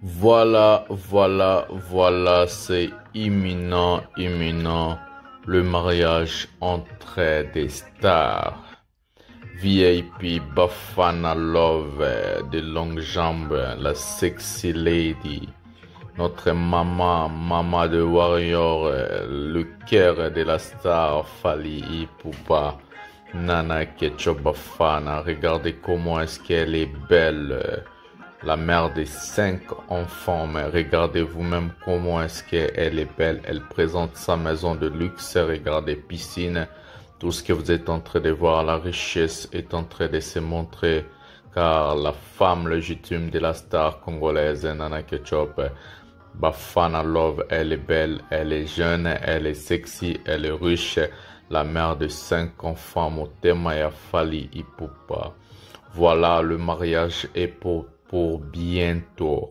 Voilà, c'est imminent, le mariage entre des stars. VIP Bafana Love, de longues jambes, la sexy lady. Notre maman de Warrior, le cœur de la star Fally Ipupa, Nana Ketchup Bafana. Regardez comment est-ce qu'elle est belle, la mère de 5 enfants. Mais regardez vous-même comment est-ce qu'elle est belle. Elle présente sa maison de luxe. Regardez, piscine. Tout ce que vous êtes en train de voir, la richesse est en train de se montrer. Car la femme légitime de la star congolaise, Nana Ketchup Bafana Love, elle est belle, elle est jeune, elle est sexy, elle est riche. La mère de 5 enfants, Motema ya Fally Ipupa. Voilà, le mariage est pour bientôt.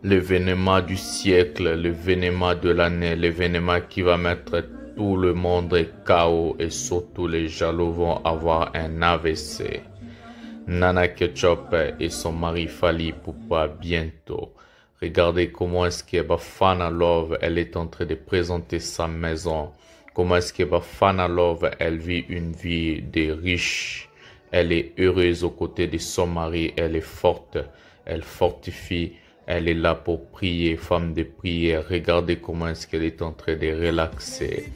L'événement du siècle, l'événement de l'année, l'événement qui va mettre tout le monde KO et surtout les jaloux vont avoir un AVC. Nana Ketchup et son mari Fally Ipupa bientôt. Regardez comment est-ce que Bafana Love, elle est en train de présenter sa maison. Comment est-ce que Bafana Love, elle vit une vie de riche. Elle est heureuse aux côtés de son mari, elle est forte, elle fortifie. Elle est là pour prier, femme de prière. Regardez comment est-ce qu'elle est en train de relaxer.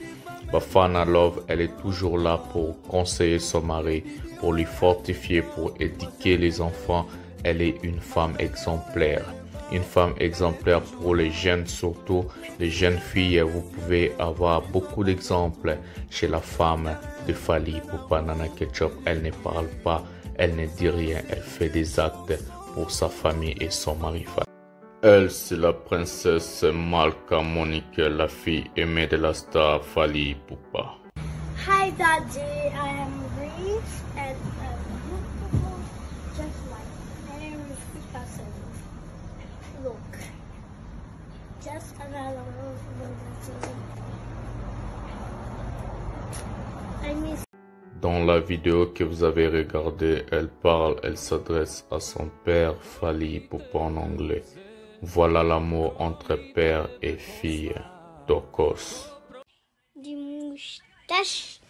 Bafana Love, elle est toujours là pour conseiller son mari, pour lui fortifier, pour éduquer les enfants. Elle est une femme exemplaire. Une femme exemplaire pour les jeunes, surtout les jeunes filles. Vous pouvez avoir beaucoup d'exemples chez la femme de Fally Ipupa, Nana Ketchup. Elle ne parle pas, elle ne dit rien, elle fait des actes pour sa famille et son mari Fally. Elle, c'est la princesse Malka Monique, la fille aimée de la star Fally Ipupa. Hi Daddy, I am rich and beautiful, just like every person. Look, just another I miss. Dans la vidéo que vous avez regardée, elle parle, elle s'adresse à son père Fally Ipupa en anglais. Voilà l'amour entre père et fille. Dokos. Des moustaches.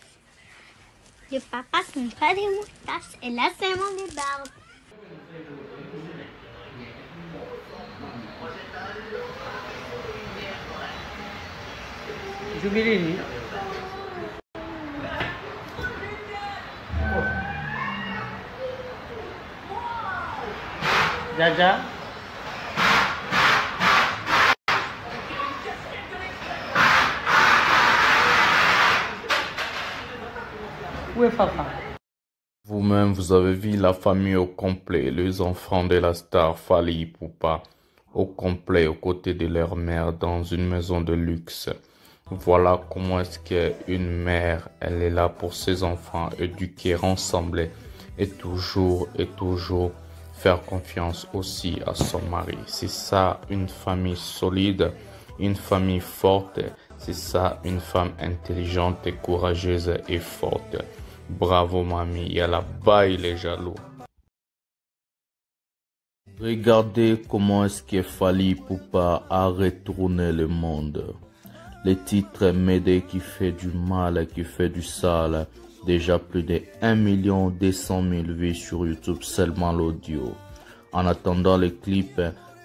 Le papa sont pas des moustaches et là seulement des barbes. Jubilini. Jaja. Où est Fafa? Vous-même, vous avez vu la famille au complet, les enfants de la star Fally Ipupa au complet, aux côtés de leur mère dans une maison de luxe. Voilà comment est-ce qu'une mère, elle est là pour ses enfants, éduquer ensemble et toujours faire confiance aussi à son mari. C'est ça une famille solide, une famille forte. C'est ça une femme intelligente et courageuse et forte. Bravo mamie, il y a la baille les jaloux. Regardez comment est-ce que Fally Ipupa a retourné le monde. Les titres Médée qui fait du mal, qui fait du sale. Déjà plus de 1 200 000 vues sur YouTube, seulement l'audio. En attendant le clip,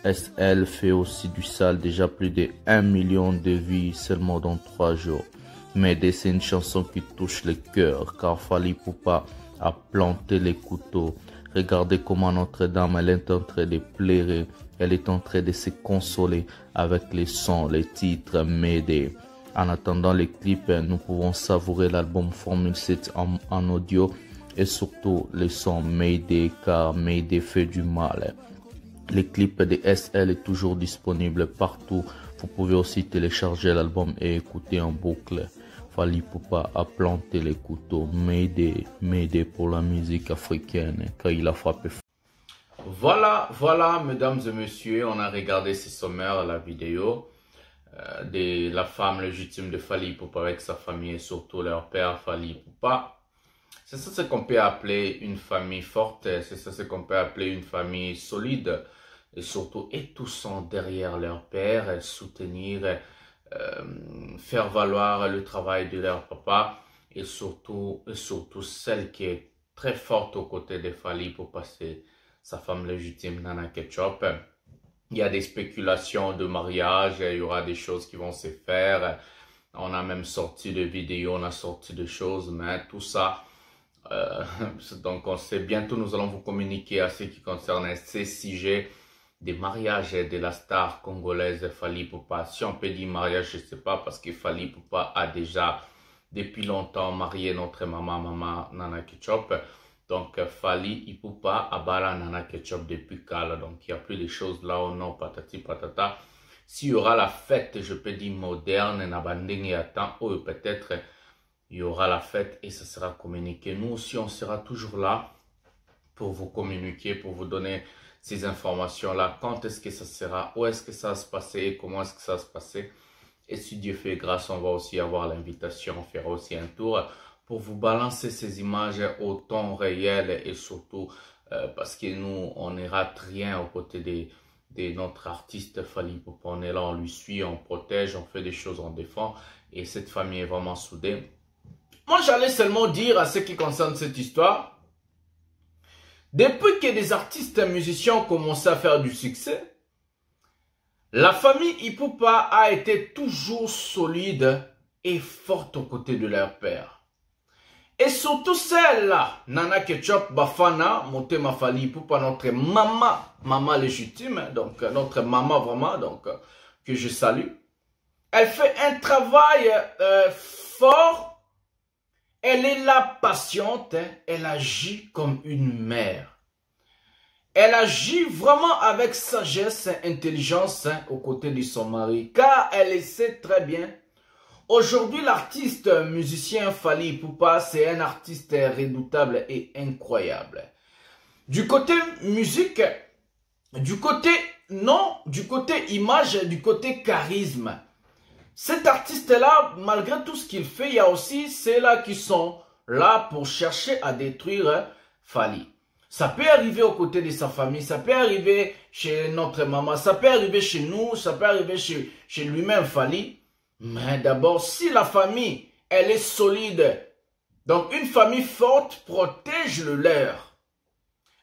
SL fait aussi du sale, déjà plus de 1 million de vues seulement dans 3 jours. Médée, c'est une chanson qui touche le cœur, car Fally Ipupa a planté les couteaux. Regardez comment Notre-Dame, elle est en train de pleurer, elle est en train de se consoler avec les sons, les titres Médée. En attendant les clips, nous pouvons savourer l'album Formule 7 en audio et surtout les sons Médée, car Médée fait du mal. Les clips de SL est toujours disponible partout. Vous pouvez aussi télécharger l'album et écouter en boucle. Fally Ipupa a planté les couteaux. Médée pour la musique africaine, car il a frappé. Voilà, mesdames et messieurs, on a regardé ce sommaire, la vidéo de la femme légitime de Fally Ipupa avec sa famille et surtout leur père Fally Ipupa. C'est ça ce qu'on peut appeler une famille forte, c'est ça ce qu'on peut appeler une famille solide et surtout étoussant derrière leur père, et soutenir, faire valoir le travail de leur papa et surtout celle qui est très forte aux côtés de Fally Ipupa, c'est sa femme légitime Nana Ketchup. Il y a des spéculations de mariage, il y aura des choses qui vont se faire. On a même sorti de vidéos, on a sorti de choses, mais tout ça, donc on sait bientôt nous allons vous communiquer à ce qui concerne ces sujets des mariages de la star congolaise Fally Ipupa. Si on peut dire mariage, je ne sais pas, parce que Fally Ipupa a déjà depuis longtemps marié notre maman Nana Ketchup. Donc, Fally Ipupa a bala Nana Ketchup depuis Kala. Donc, il n'y a plus de choses là au non, patati patata. S'il y aura la fête, je peux dire moderne, Nabanding et attend, ou peut-être il y aura la fête et ça sera communiqué. Nous aussi, on sera toujours là pour vous communiquer, pour vous donner ces informations-là. Quand est-ce que ça sera, où est-ce que ça va se passer et comment est-ce que ça va se passer. Et si Dieu fait grâce, on va aussi avoir l'invitation, on fera aussi un tour pour vous balancer ces images au temps réel et surtout parce que nous, on ne rate rien aux côtés de notre artiste Fally Ipupa. On est là, on lui suit, on protège, on fait des choses, on défend et cette famille est vraiment soudée. Moi, j'allais seulement dire à ce qui concerne cette histoire, depuis que des artistes et musiciens ont commencé à faire du succès, la famille Ipupa a été toujours solide et forte aux côtés de leur père. Et surtout celle-là, Nana Ketchup, Bafana, Motema Fally Ipupa, notre maman légitime, donc notre maman vraiment, donc que je salue. Elle fait un travail fort. Elle est là patiente, elle agit comme une mère. Elle agit vraiment avec sagesse et intelligence aux côtés de son mari, car elle sait très bien. Aujourd'hui, l'artiste musicien Fally Ipupa, c'est un artiste redoutable et incroyable. Du côté musique, du côté image, du côté charisme. Cet artiste-là, malgré tout ce qu'il fait, il y a aussi ceux-là qui sont là pour chercher à détruire Fally. Ça peut arriver aux côtés de sa famille, ça peut arriver chez notre maman, ça peut arriver chez nous, ça peut arriver chez lui-même Fally. Mais d'abord, si la famille, elle est solide, donc une famille forte protège le leur.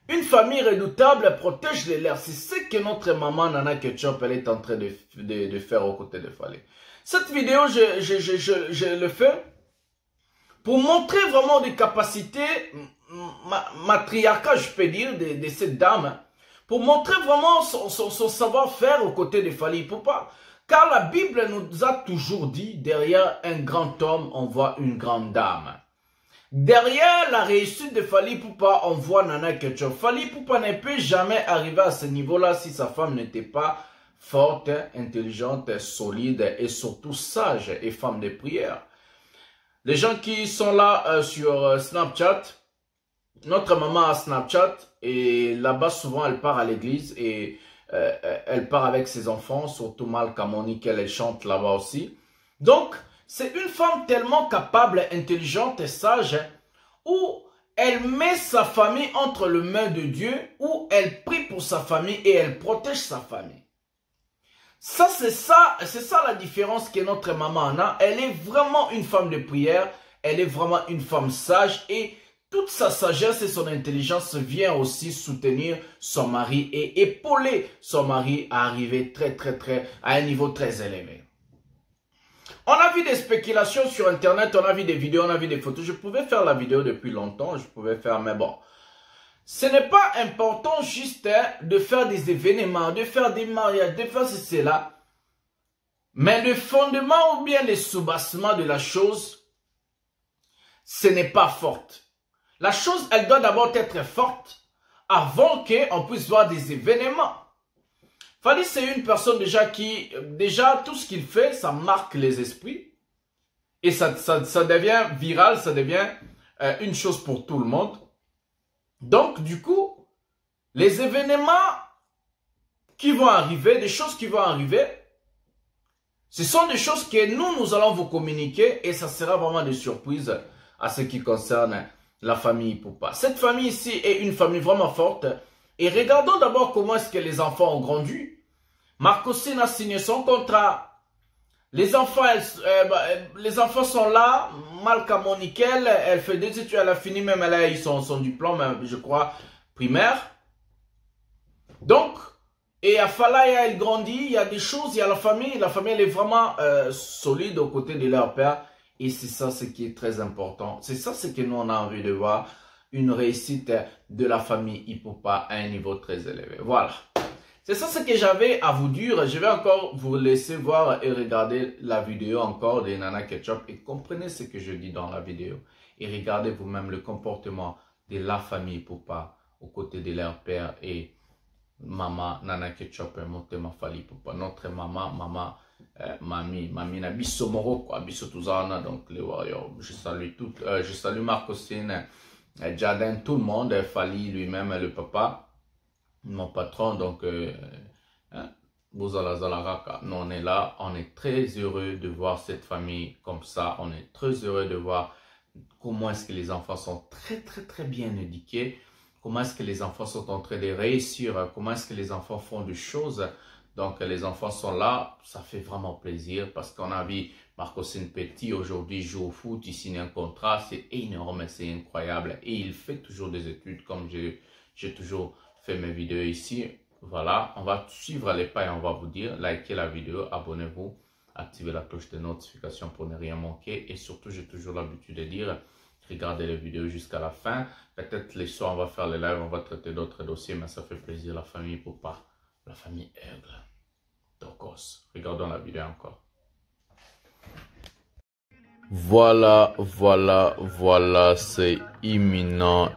Une famille redoutable protège les leurs. C'est ce que notre maman Nana Ketchup, elle est en train de faire aux côtés de Fally. Cette vidéo, je le fais pour montrer vraiment des capacités matriarcales, je peux dire, de cette dame. Pour montrer vraiment son savoir-faire aux côtés de Fally Ipupa. Car la Bible nous a toujours dit, derrière un grand homme, on voit une grande dame. Derrière la réussite de Fally Ipupa, on voit Nana Ketchup. Fally Ipupa ne peut jamais arriver à ce niveau-là si sa femme n'était pas forte, intelligente, solide et surtout sage et femme de prière. Les gens qui sont là sur Snapchat, notre maman a Snapchat et là-bas souvent elle part à l'église et elle part avec ses enfants, surtout Malka Monique, elle chante là-bas aussi. Donc, c'est une femme tellement capable, intelligente et sage où elle met sa famille entre les mains de Dieu, où elle prie pour sa famille et elle protège sa famille. Ça, c'est ça la différence que notre maman a. Elle est vraiment une femme de prière, elle est vraiment une femme sage et toute sa sagesse et son intelligence vient aussi soutenir son mari et épauler son mari à arriver à un niveau très élevé. On a vu des spéculations sur Internet, on a vu des vidéos, on a vu des photos. Je pouvais faire la vidéo depuis longtemps, je pouvais faire, mais bon. Ce n'est pas important juste de faire des événements, de faire des mariages, de faire ceci, là. Mais le fondement ou bien le soubassement de la chose, ce n'est pas fort. La chose, elle doit d'abord être forte avant qu'on puisse voir des événements. Fally, c'est une personne déjà qui, tout ce qu'il fait, ça marque les esprits. Et ça devient viral, ça devient une chose pour tout le monde. Donc, du coup, les événements qui vont arriver, des choses qui vont arriver, ce sont des choses que nous allons vous communiquer et ça sera vraiment des surprises à ce qui concerne la famille Ipupa. Cette famille ici est une famille vraiment forte. Et regardons d'abord comment est-ce que les enfants ont grandi. Marcosine a signé son contrat. Les enfants sont là. Malka Monikel, elle fait des études, elle a fini même, elle a eu son diplôme, je crois, primaire. Donc, et à Falaya, elle grandit, il y a des choses, il y a la famille elle est vraiment solide aux côtés de leur père. Et c'est ça ce qui est très important. C'est ça ce que nous on a envie de voir. Une réussite de la famille Ipupa à un niveau très élevé. Voilà. C'est ça ce que j'avais à vous dire. Je vais encore vous laisser voir et regarder la vidéo encore de Nana Ketchup. Et comprenez ce que je dis dans la vidéo. Et regardez vous-même le comportement de la famille Ipupa aux côtés de leur père et maman Nana Ketchup et Motema Fally Ipupa. Notre maman, mamie na biso moro quoi, biso tuzana, donc les warriors. Je salue Marcosine, Jardin, tout le monde, Fally lui-même, le papa, mon patron, donc Bozala Zalaraka. Nous on est là, on est très heureux de voir cette famille comme ça, on est très heureux de voir comment est-ce que les enfants sont très bien éduqués. Comment est-ce que les enfants sont en train de réussir? Comment est-ce que les enfants font des choses? Donc, les enfants sont là. Ça fait vraiment plaisir parce qu'on a vu Marcosine Petit aujourd'hui joue au foot. Il signe un contrat. C'est énorme, c'est incroyable. Et il fait toujours des études comme j'ai toujours fait mes vidéos ici. Voilà, on va suivre les pas et on va vous dire. Likez la vidéo, abonnez-vous, activez la cloche de notification pour ne rien manquer. Et surtout, j'ai toujours l'habitude de dire... Regardez les vidéos jusqu'à la fin. Peut-être les soirs, on va faire les lives, on va traiter d'autres dossiers, mais ça fait plaisir. La famille Ipupa, la famille Aigle, Dokos. Regardons la vidéo encore. Voilà, c'est imminent.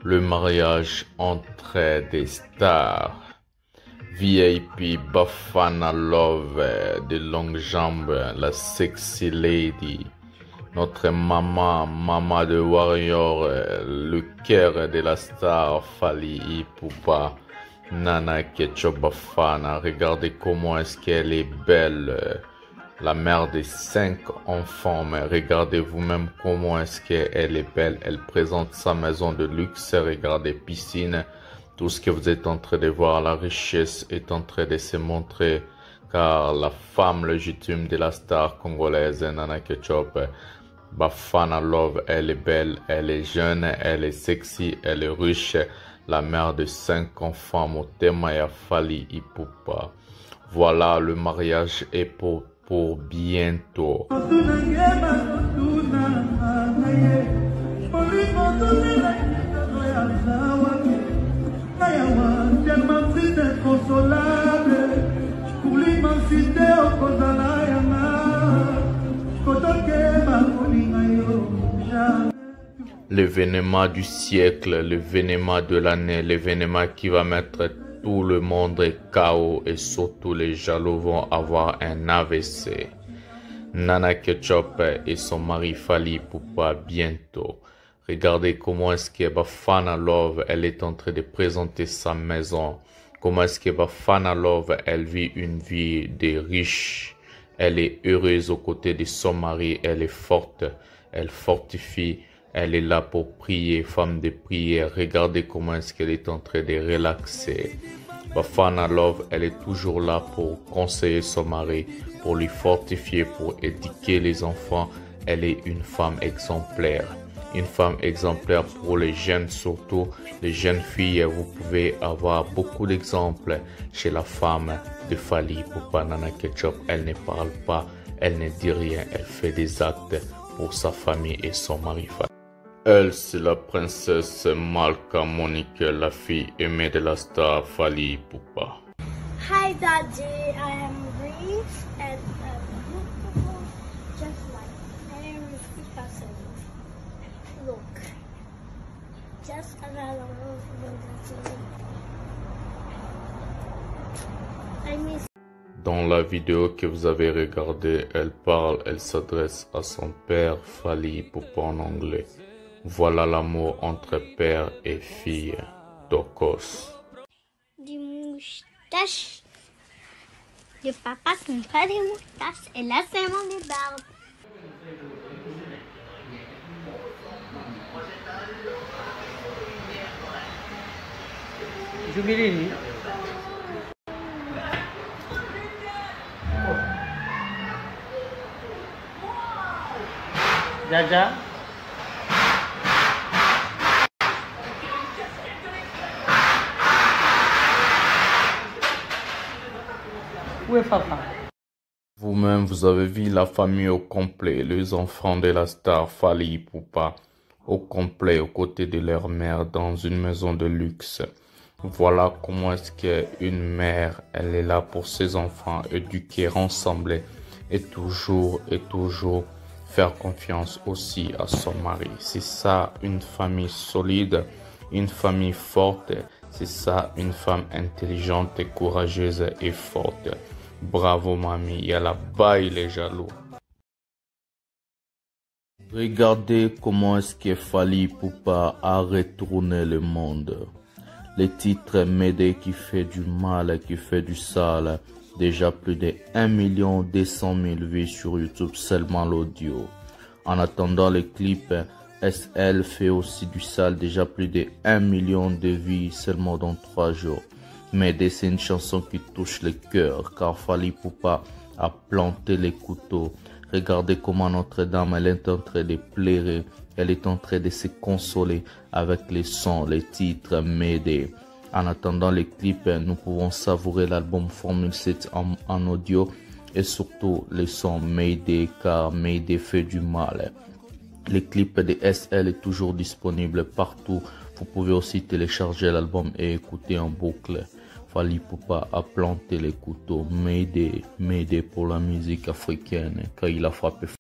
Le mariage entre des stars. VIP Bafana Love, de longues jambes, la sexy lady. Notre maman de Warrior, le cœur de la star Fally Ipupa, Nana Ketchup Bafana. Regardez comment est-ce qu'elle est belle, la mère de 5 enfants. Mais regardez vous-même comment est-ce qu'elle est belle. Elle présente sa maison de luxe. Regardez, piscine, tout ce que vous êtes en train de voir, la richesse est en train de se montrer. Car la femme légitime de la star congolaise, Nana Ketchup Bafana Love, elle est belle, elle est jeune, elle est sexy, elle est riche. La mère de 5 enfants, Motema Fally Ipupa. Voilà, le mariage est pour bientôt. L'événement du siècle, l'événement de l'année, l'événement qui va mettre tout le monde KO et surtout les jaloux vont avoir un AVC. Nana Ketchup et son mari Fally Ipupa bientôt. Regardez comment est-ce que Bafana Love, elle est en train de présenter sa maison. Comment est-ce que Bafana Love, elle vit une vie de riche. Elle est heureuse aux côtés de son mari, elle est forte, elle fortifie. Elle est là pour prier, femme de prière. Regardez comment est-ce qu'elle est en train de relaxer. Bafana Love, elle est toujours là pour conseiller son mari, pour lui fortifier, pour éduquer les enfants. Elle est une femme exemplaire. Une femme exemplaire pour les jeunes, surtout les jeunes filles. Vous pouvez avoir beaucoup d'exemples chez la femme de Fally Ipupa, Nana Ketchup. Elle ne parle pas, elle ne dit rien, elle fait des actes pour sa famille et son mari Fally. Elle, c'est la princesse Malka Monique, la fille aimée de la star Fally Ipupa. Hi Daddy, I am Reese and beautiful, just like Mary Picasso. Look, just another I miss. Dans la vidéo que vous avez regardée, elle parle, elle s'adresse à son père Fally Ipupa en anglais. Voilà l'amour entre père et fille. Tokos. Des moustaches. Le papa, ce n'est pas des moustaches. Et là, c'est vraiment des barbes. Jubilini. Jaja. Où est Fafa? Vous-même, vous avez vu la famille au complet, les enfants de la star Fally Ipupa, au complet, aux côtés de leur mère dans une maison de luxe. Voilà comment est-ce qu'une mère, elle est là pour ses enfants, éduquer, rassembler et toujours faire confiance aussi à son mari. C'est ça une famille solide, une famille forte. C'est ça une femme intelligente et courageuse et forte. Bravo mamie, yalla bye les jaloux. Regardez comment est-ce que Fally Ipupa a retourné le monde. Les titres Médée qui fait du mal, qui fait du sale. Déjà plus de 1 200 000 vues sur YouTube, seulement l'audio. En attendant les clips, SL fait aussi du sale, déjà plus de 1 million de vues seulement dans 3 jours. Médée, c'est une chanson qui touche le cœur, car Fally Ipupa a planté les couteaux. Regardez comment Notre-Dame, elle est en train de pleurer, elle est en train de se consoler avec les sons, les titres Médée. En attendant les clips, nous pouvons savourer l'album Formule 7 en audio et surtout les sons Médée, car Médée fait du mal. Les clips de SL est toujours disponible partout. Vous pouvez aussi télécharger l'album et écouter en boucle. Fally Ipupa a planté les couteaux. Médée pour la musique africaine, car il a frappé.